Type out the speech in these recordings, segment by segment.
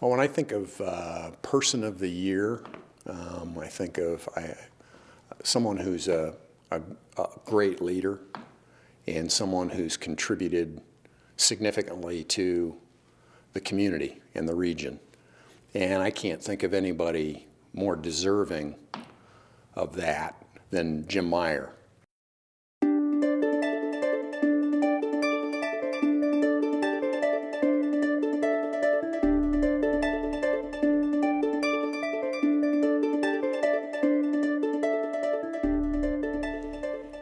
Well, when I think of Person of the Year, I think of someone who's a great leader and someone who's contributed significantly to the community and the region. And I can't think of anybody more deserving of that than Jim Meyer.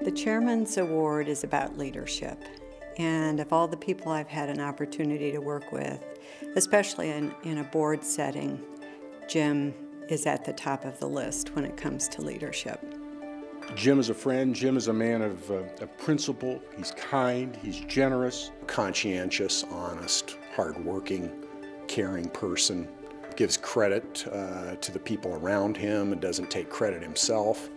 The Chairman's Award is about leadership, and of all the people I've had an opportunity to work with, especially in a board setting, Jim is at the top of the list when it comes to leadership. Jim is a friend. Jim is a man of principle. He's kind, he's generous. Conscientious, honest, hardworking, caring person. Gives credit to the people around him and doesn't take credit himself.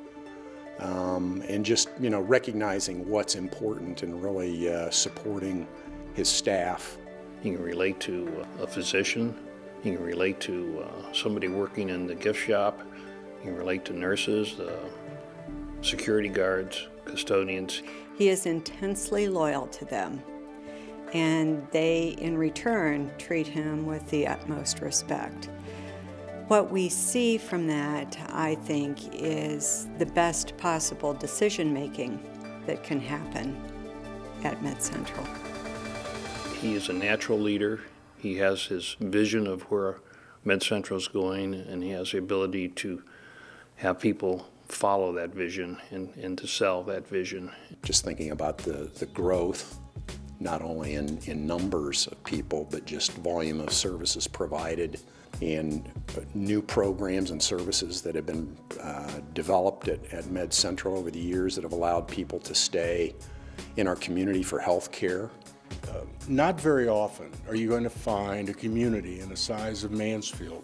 And just, recognizing what's important and really supporting his staff. He can relate to a physician. He can relate to somebody working in the gift shop. He can relate to nurses, security guards, custodians. He is intensely loyal to them, and they, in return, treat him with the utmost respect. What we see from that, I think, is the best possible decision-making that can happen at MedCentral. He is a natural leader. He has his vision of where MedCentral is going, and he has the ability to have people follow that vision and to sell that vision. Just thinking about the growth, not only in numbers of people, but just volume of services provided and new programs and services that have been developed at MedCentral over the years that have allowed people to stay in our community for health care. Not very often are you going to find a community in the size of Mansfield,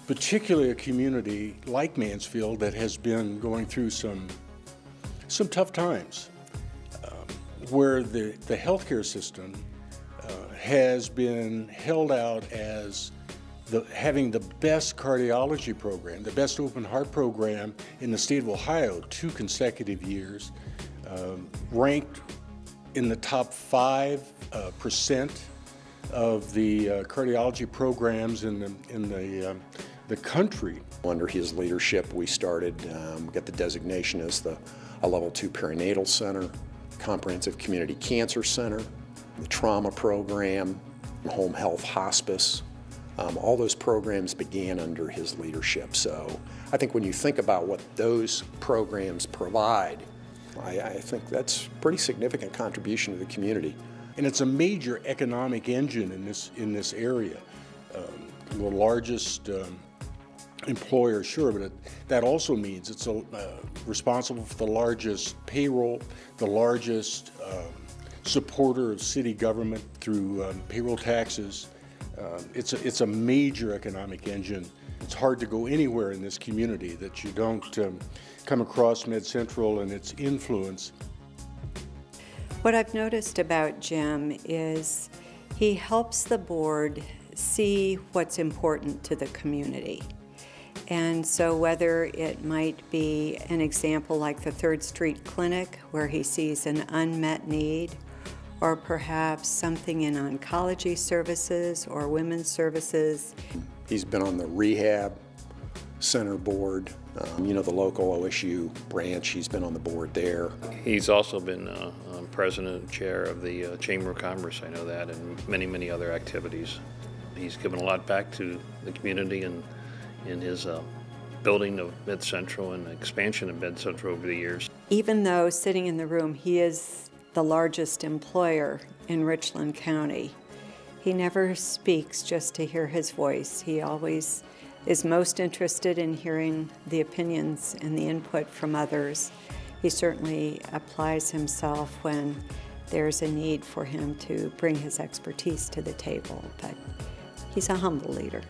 particularly a community like Mansfield that has been going through some tough times, where the healthcare system has been held out as having the best cardiology program, the best open heart program in the state of Ohio 2 consecutive years, ranked in the top 5% of the cardiology programs in the country. Under his leadership, we started, got the designation as a Level 2 perinatal center, comprehensive community cancer center, the trauma program, home health hospice. All those programs began under his leadership. So I think when you think about what those programs provide, I think that's a pretty significant contribution to the community. And it's a major economic engine in this area. The largest employer, sure, but that also means it's responsible for the largest payroll, the largest supporter of city government through payroll taxes. It's a major economic engine. It's hard to go anywhere in this community that you don't come across MedCentral and its influence. What I've noticed about Jim is he helps the board see what's important to the community. And so whether it might be an example like the 3rd Street Clinic, where he sees an unmet need, or perhaps something in oncology services or women's services. He's been on the rehab center board, the local OSU branch. He's been on the board there. He's also been president and chair of the Chamber of Commerce, I know that, and many, many other activities. He's given a lot back to the community and in his building of MedCentral and expansion of MedCentral over the years. Even though sitting in the room, he is the largest employer in Richland County, he never speaks just to hear his voice. He always is most interested in hearing the opinions and the input from others. He certainly applies himself when there's a need for him to bring his expertise to the table, but he's a humble leader.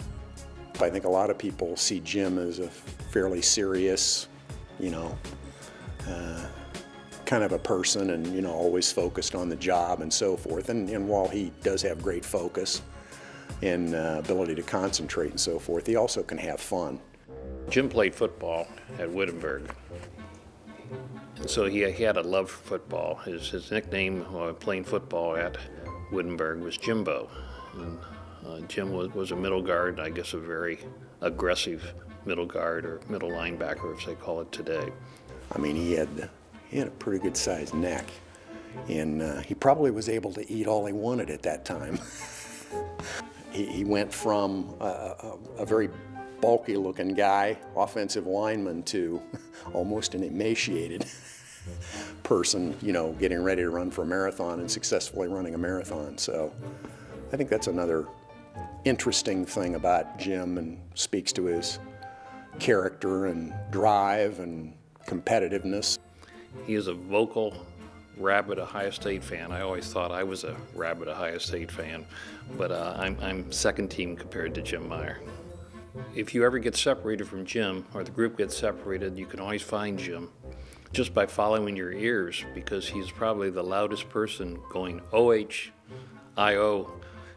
I think a lot of people see Jim as a fairly serious, kind of a person and, always focused on the job and so forth. And while he does have great focus, and ability to concentrate and so forth. He also can have fun. Jim played football at Wittenberg, and so he had a love for football. His nickname while playing football at Wittenberg was Jimbo. And Jim was a middle guard, I guess a very aggressive middle guard or middle linebacker, as they call it today. I mean, he had a pretty good sized neck, and he probably was able to eat all he wanted at that time. He went from a very bulky looking guy, offensive lineman, to almost an emaciated person, you know, getting ready to run for a marathon and successfully running a marathon. So I think that's another interesting thing about Jim, and speaks to his character and drive and competitiveness. He is a vocal rabid Ohio State fan. I always thought I was a rabid Ohio State fan, but I'm second team compared to Jim Meyer. If you ever get separated from Jim, or the group gets separated, you can always find Jim just by following your ears, because he's probably the loudest person going O-H-I-O,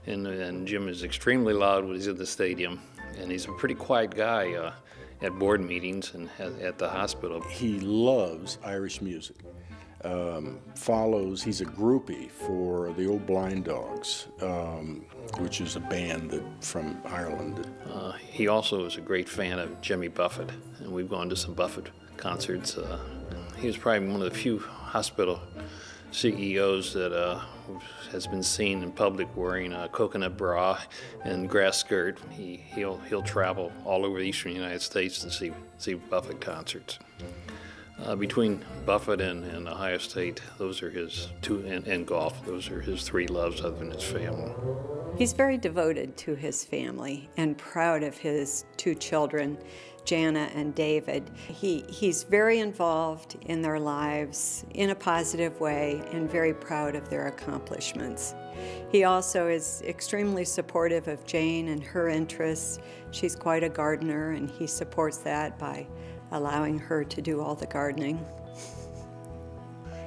and Jim is extremely loud when he's in the stadium, and he's a pretty quiet guy at board meetings and at the hospital. He loves Irish music. He's a groupie for the Old Blind Dogs, which is a band from Ireland. He also is a great fan of Jimmy Buffett, and we've gone to some Buffett concerts. He was probably one of the few hospital CEOs that has been seen in public wearing a coconut bra and grass skirt. He'll travel all over the eastern United States to see Buffett concerts. Between Buffett and Ohio State, those are his two, and golf, those are his three loves other than his family. He's very devoted to his family and proud of his two children, Jana and David. He's very involved in their lives in a positive way and very proud of their accomplishments. He also is extremely supportive of Jane and her interests. She's quite a gardener, and he supports that by allowing her to do all the gardening.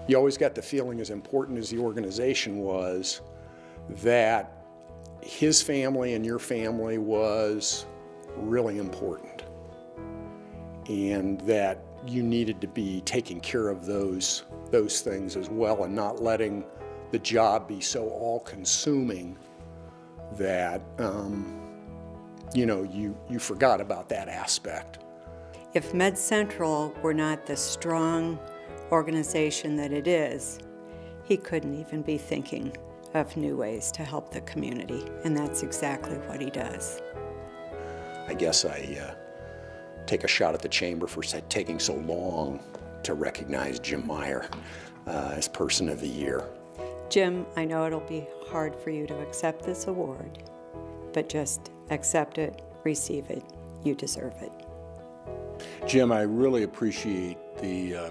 You always got the feeling, as important as the organization was, that his family and your family was really important, and that you needed to be taking care of those things as well, and not letting the job be so all-consuming that you know, you forgot about that aspect. If Med Central were not the strong organization that it is, he couldn't even be thinking of new ways to help the community, and that's exactly what he does. I guess I take a shot at the Chamber for taking so long to recognize Jim Meyer as Person of the Year. Jim, I know it'll be hard for you to accept this award, but just accept it, receive it. You deserve it. Jim, I really appreciate the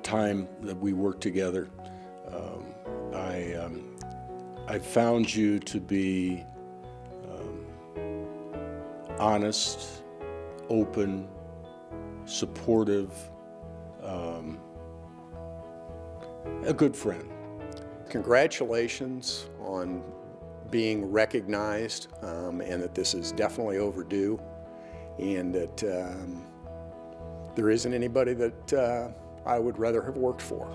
time that we worked together. I found you to be honest, open, supportive, a good friend. Congratulations on being recognized, and that this is definitely overdue, and that there isn't anybody that I would rather have worked for.